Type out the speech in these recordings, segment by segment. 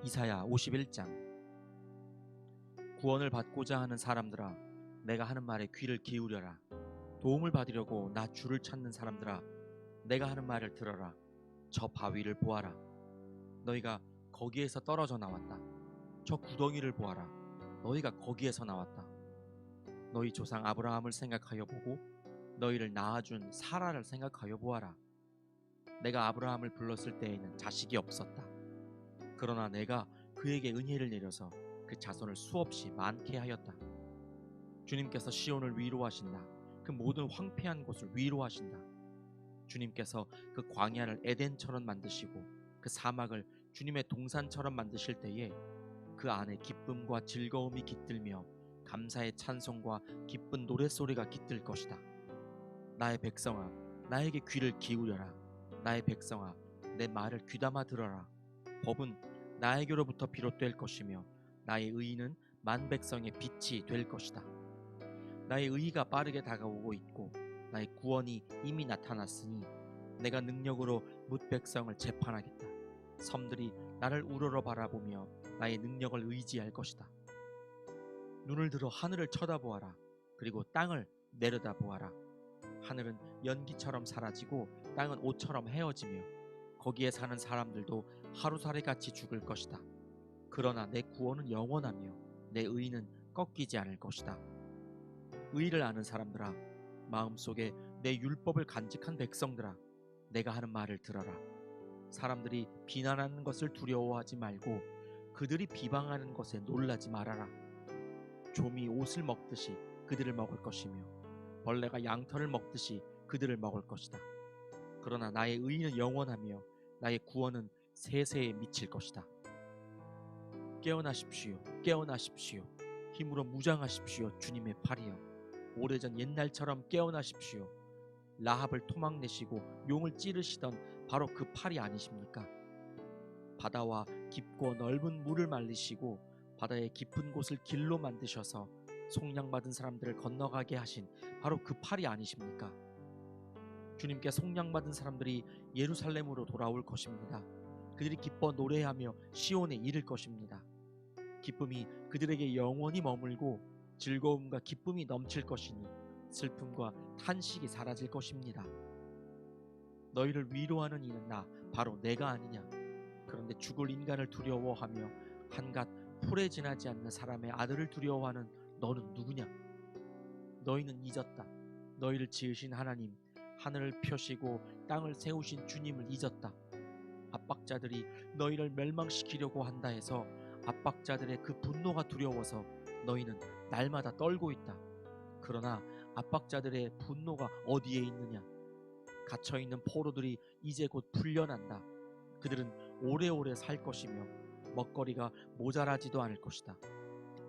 이사야 51장. 구원을 받고자 하는 사람들아, 내가 하는 말에 귀를 기울여라. 도움을 받으려고 나 주를 찾는 사람들아, 내가 하는 말을 들어라. 저 바위를 보아라. 너희가 거기에서 떨어져 나왔다. 저 구덩이를 보아라. 너희가 거기에서 나왔다. 너희 조상 아브라함을 생각하여 보고 너희를 낳아준 사라를 생각하여 보아라. 내가 아브라함을 불렀을 때에는 자식이 없었다. 그러나 내가 그에게 은혜를 내려서 그 자손을 수없이 많게 하였다. 주님께서 시온을 위로하신다. 그 모든 황폐한 곳을 위로하신다. 주님께서 그 광야를 에덴처럼 만드시고 그 사막을 주님의 동산처럼 만드실 때에 그 안에 기쁨과 즐거움이 깃들며 감사의 찬송과 기쁜 노랫소리가 깃들 것이다. 나의 백성아, 나에게 귀를 기울여라. 나의 백성아, 내 말을 귀담아 들어라. 법은 나에게로부터 비롯될 것이며 나의 의는 만 백성의 빛이 될 것이다. 나의 의가 빠르게 다가오고 있고 나의 구원이 이미 나타났으니 내가 능력으로 뭇 백성을 재판하겠다. 섬들이 나를 우러러 바라보며 나의 능력을 의지할 것이다. 눈을 들어 하늘을 쳐다보아라. 그리고 땅을 내려다보아라. 하늘은 연기처럼 사라지고 땅은 옷처럼 헤어지며 거기에 사는 사람들도 하루살이같이 죽을 것이다. 그러나 내 구원은 영원하며 내 의는 꺾이지 않을 것이다. 의를 아는 사람들아, 마음속에 내 율법을 간직한 백성들아, 내가 하는 말을 들어라. 사람들이 비난하는 것을 두려워하지 말고 그들이 비방하는 것에 놀라지 말아라. 좀이 옷을 먹듯이 그들을 먹을 것이며 벌레가 양털을 먹듯이 그들을 먹을 것이다. 그러나 나의 의는 영원하며 나의 구원은 세세에 미칠 것이다. 깨어나십시오. 깨어나십시오. 힘으로 무장하십시오. 주님의 팔이여. 오래전 옛날처럼 깨어나십시오. 라합을 토막내시고 용을 찌르시던 바로 그 팔이 아니십니까? 바다와 깊고 넓은 물을 말리시고 바다의 깊은 곳을 길로 만드셔서 속량받은 사람들을 건너가게 하신 바로 그 팔이 아니십니까? 주님께 속량받은 사람들이 예루살렘으로 돌아올 것입니다. 그들이 기뻐 노래하며 시온에 이를 것입니다. 기쁨이 그들에게 영원히 머물고 즐거움과 기쁨이 넘칠 것이니 슬픔과 탄식이 사라질 것입니다. 너희를 위로하는 이는 나, 바로 내가 아니냐? 그런데 죽을 인간을 두려워하며 한갓 풀에 지나지 않는 사람의 아들을 두려워하는 너는 누구냐? 너희는 잊었다. 너희를 지으신 하나님, 하늘을 펴시고 땅을 세우신 주님을 잊었다. 압박자들이 너희를 멸망시키려고 한다 해서 압박자들의 그 분노가 두려워서 너희는 날마다 떨고 있다. 그러나 압박자들의 분노가 어디에 있느냐? 갇혀있는 포로들이 이제 곧 풀려난다. 그들은 오래오래 살 것이며 먹거리가 모자라지도 않을 것이다.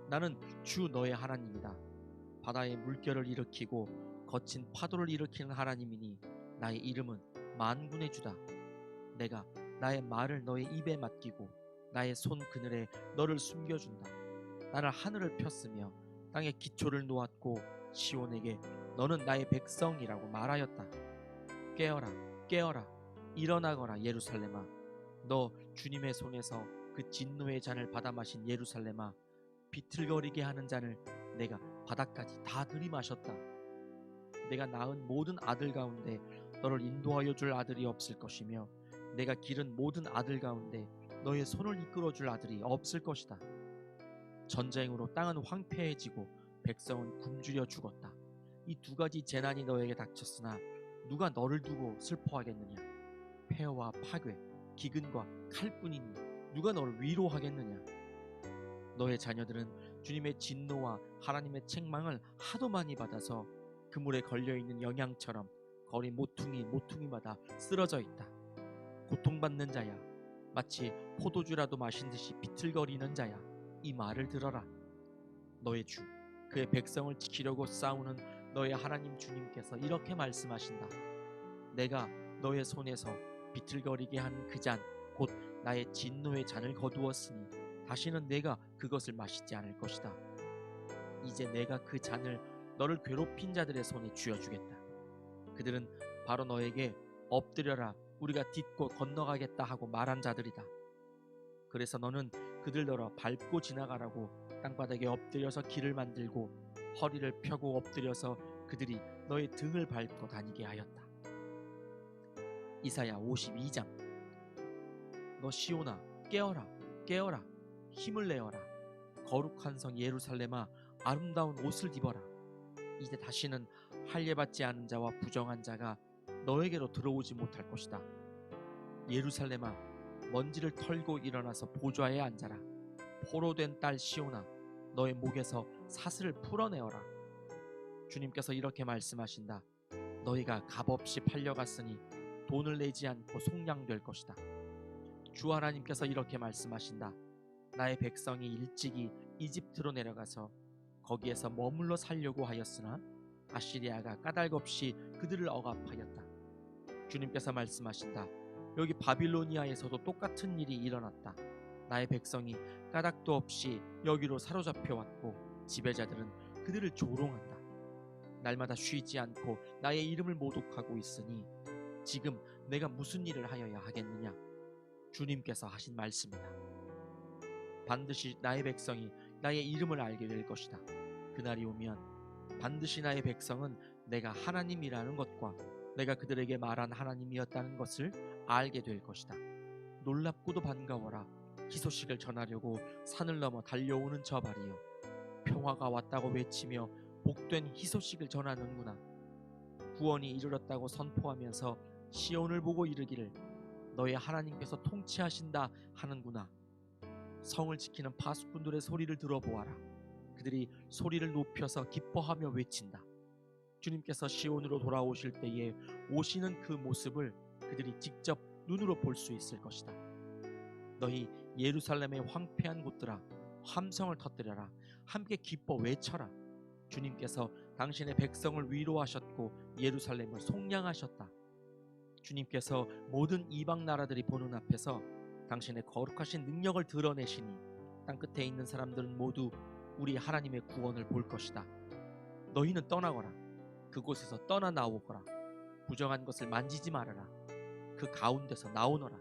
나는 주 너의 하나님이다. 바다의 물결을 일으키고 거친 파도를 일으키는 하나님이니 나의 이름은 만군의 주다. 내가 나의 말을 너의 입에 맡기고 나의 손 그늘에 너를 숨겨준다. 나는 하늘을 폈으며 땅의 기초를 놓았고 시온에게 너는 나의 백성이라고 말하였다. 깨어라, 깨어라, 일어나거라 예루살렘아. 너 주님의 손에서 그 진노의 잔을 받아 마신 예루살렘아. 비틀거리게 하는 잔을 내가 바닥까지 다 들이마셨다. 내가 낳은 모든 아들 가운데 너를 인도하여 줄 아들이 없을 것이며 내가 기른 모든 아들 가운데 너의 손을 이끌어 줄 아들이 없을 것이다. 전쟁으로 땅은 황폐해지고 백성은 굶주려 죽었다. 이 두 가지 재난이 너에게 닥쳤으나 누가 너를 두고 슬퍼하겠느냐? 폐허와 파괴, 기근과 칼뿐이니 누가 너를 위로하겠느냐? 너의 자녀들은 주님의 진노와 하나님의 책망을 하도 많이 받아서 그물에 걸려있는 영양처럼 거리 모퉁이마다 쓰러져 있다. 고통받는 자야, 마치 포도주라도 마신 듯이 비틀거리는 자야, 이 말을 들어라. 너의 주, 그의 백성을 지키려고 싸우는 너의 하나님 주님께서 이렇게 말씀하신다. 내가 너의 손에서 비틀거리게 한 그 잔, 곧 나의 진노의 잔을 거두었으니 다시는 내가 그것을 마시지 않을 것이다. 이제 내가 그 잔을 너를 괴롭힌 자들의 손에 쥐어주겠다. 그들은 바로 너에게 엎드려라, 우리가 딛고 건너가겠다 하고 말한 자들이다. 그래서 너는 그들더러 밟고 지나가라고 땅바닥에 엎드려서 길을 만들고 허리를 펴고 엎드려서 그들이 너의 등을 밟고 다니게 하였다. 이사야 52장. 너 시온아, 깨어라, 깨어라, 힘을 내어라. 거룩한 성 예루살렘아, 아름다운 옷을 입어라. 이제 다시는 할례받지 않은 자와 부정한 자가 너에게로 들어오지 못할 것이다. 예루살렘아, 먼지를 털고 일어나서 보좌에 앉아라. 포로된 딸 시온아, 너의 목에서 사슬을 풀어내어라. 주님께서 이렇게 말씀하신다. 너희가 값없이 팔려갔으니 돈을 내지 않고 속량될 것이다. 주 하나님께서 이렇게 말씀하신다. 나의 백성이 일찍이 이집트로 내려가서 거기에서 머물러 살려고 하였으나 아시리아가 까닭없이 그들을 억압하였다. 주님께서 말씀하신다. 여기 바빌로니아에서도 똑같은 일이 일어났다. 나의 백성이 까닭도 없이 여기로 사로잡혀 왔고 지배자들은 그들을 조롱한다. 날마다 쉬지 않고 나의 이름을 모독하고 있으니 지금 내가 무슨 일을 하여야 하겠느냐? 주님께서 하신 말씀이다. 반드시 나의 백성이 나의 이름을 알게 될 것이다. 그날이 오면 반드시 나의 백성은 내가 하나님이라는 것과 내가 그들에게 말한 하나님이었다는 것을 알게 될 것이다. 놀랍고도 반가워라. 희소식을 전하려고 산을 넘어 달려오는 저 발이여, 평화가 왔다고 외치며 복된 희소식을 전하는구나. 구원이 이르렀다고 선포하면서 시온을 보고 이르기를 너의 하나님께서 통치하신다 하는구나. 성을 지키는 파수꾼들의 소리를 들어보아라. 그들이 소리를 높여서 기뻐하며 외친다. 주님께서 시온으로 돌아오실 때에 오시는 그 모습을 그들이 직접 눈으로 볼 수 있을 것이다. 너희 예루살렘의 황폐한 곳들아, 함성을 터뜨려라. 함께 기뻐 외쳐라. 주님께서 당신의 백성을 위로하셨고 예루살렘을 속량하셨다. 주님께서 모든 이방 나라들이 보는 앞에서 당신의 거룩하신 능력을 드러내시니 땅끝에 있는 사람들은 모두 우리 하나님의 구원을 볼 것이다. 너희는 떠나거라. 그곳에서 떠나 나오거라. 부정한 것을 만지지 말아라. 그 가운데서 나오너라.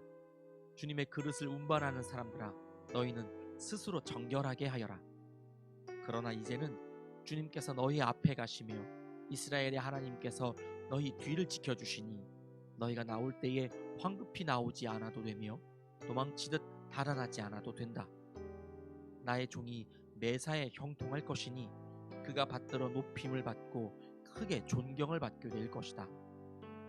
주님의 그릇을 운반하는 사람들아, 너희는 스스로 정결하게 하여라. 그러나 이제는 주님께서 너희 앞에 가시며 이스라엘의 하나님께서 너희 뒤를 지켜주시니 너희가 나올 때에 황급히 나오지 않아도 되며 도망치듯 달아나지 않아도 된다. 나의 종이 매사에 형통할 것이니 그가 받들어 높임을 받고 크게 존경을 받게 될 것이다.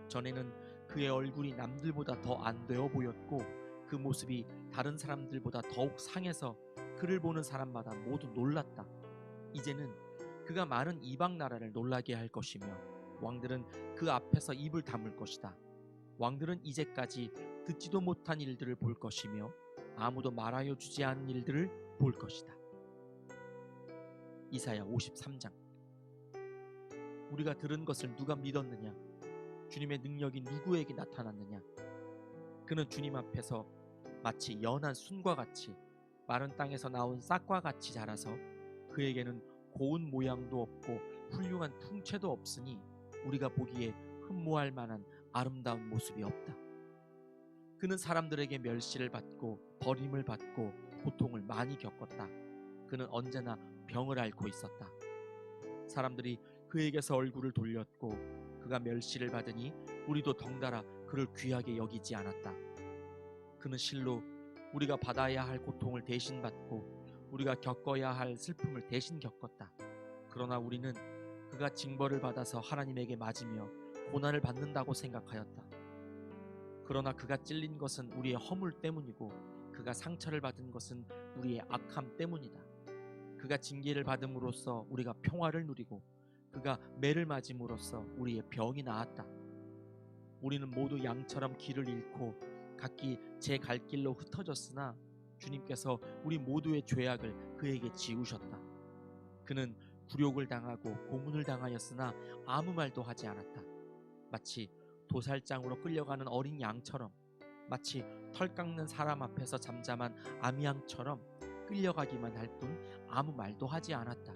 전에는 그의 얼굴이 남들보다 더 안 되어 보였고 그 모습이 다른 사람들보다 더욱 상해서 그를 보는 사람마다 모두 놀랐다. 이제는 그가 많은 이방 나라를 놀라게 할 것이며 왕들은 그 앞에서 입을 다물 것이다. 왕들은 이제까지 듣지도 못한 일들을 볼 것이며 아무도 말하여 주지 않은 일들을 볼 것이다. 이사야 53장. 우리가 들은 것을 누가 믿었느냐? 주님의 능력이 누구에게 나타났느냐? 그는 주님 앞에서 마치 연한 순과 같이 마른 땅에서 나온 싹과 같이 자라서 그에게는 고운 모양도 없고 훌륭한 풍채도 없으니 우리가 보기에 흠모할 만한 아름다운 모습이 없다. 그는 사람들에게 멸시를 받고 버림을 받고 고통을 많이 겪었다. 그는 언제나 병을 앓고 있었다. 사람들이 그에게서 얼굴을 돌렸고 그가 멸시를 받으니 우리도 덩달아 그를 귀하게 여기지 않았다. 그는 실로 우리가 받아야 할 고통을 대신 받고 우리가 겪어야 할 슬픔을 대신 겪었다. 그러나 우리는 그가 징벌을 받아서 하나님에게 맞으며 고난을 받는다고 생각하였다. 그러나 그가 찔린 것은 우리의 허물 때문이고 그가 상처를 받은 것은 우리의 악함 때문이다. 그가 징계를 받음으로써 우리가 평화를 누리고 그가 매를 맞음으로써 우리의 병이 나았다. 우리는 모두 양처럼 길을 잃고 각기 제 갈 길로 흩어졌으나 주님께서 우리 모두의 죄악을 그에게 지우셨다. 그는 굴욕을 당하고 고문을 당하였으나 아무 말도 하지 않았다. 마치 도살장으로 끌려가는 어린 양처럼, 마치 털 깎는 사람 앞에서 잠잠한 아미양처럼 끌려가기만 할 뿐 아무 말도 하지 않았다.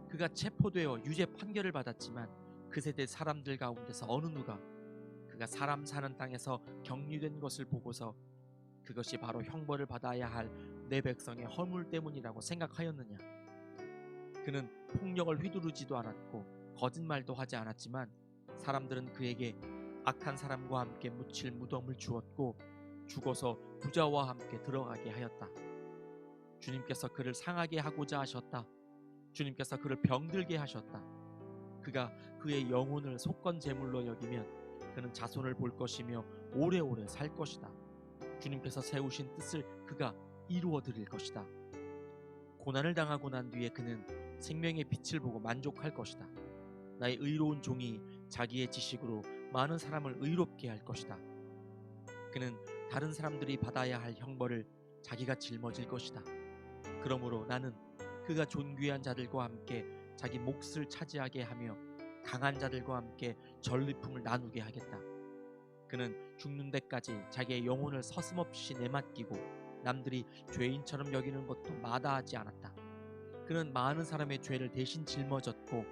그가 체포되어 유죄 판결을 받았지만 그 세대 사람들 가운데서 어느 누가 그가 사람 사는 땅에서 격리된 것을 보고서 그것이 바로 형벌을 받아야 할 내 백성의 허물 때문이라고 생각하였느냐? 그는 폭력을 휘두르지도 않았고 거짓말도 하지 않았지만 사람들은 그에게 악한 사람과 함께 묻힐 무덤을 주었고 죽어서 부자와 함께 들어가게 하였다. 주님께서 그를 상하게 하고자 하셨다. 주님께서 그를 병들게 하셨다. 그가 그의 영혼을 속건 제물로 여기면 그는 자손을 볼 것이며 오래오래 살 것이다. 주님께서 세우신 뜻을 그가 이루어 드릴 것이다. 고난을 당하고 난 뒤에 그는 생명의 빛을 보고 만족할 것이다. 나의 의로운 종이 자기의 지식으로 많은 사람을 의롭게 할 것이다. 그는 다른 사람들이 받아야 할 형벌을 자기가 짊어질 것이다. 그러므로 나는 그가 존귀한 자들과 함께 자기 몫을 차지하게 하며 강한 자들과 함께 전리품을 나누게 하겠다. 그는 죽는 데까지 자기의 영혼을 서슴없이 내맡기고 남들이 죄인처럼 여기는 것도 마다하지 않았다. 그는 많은 사람의 죄를 대신 짊어졌고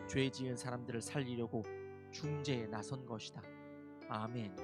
죄 지은 사람들을 살리려고 중재에 나선 것이다. 아멘.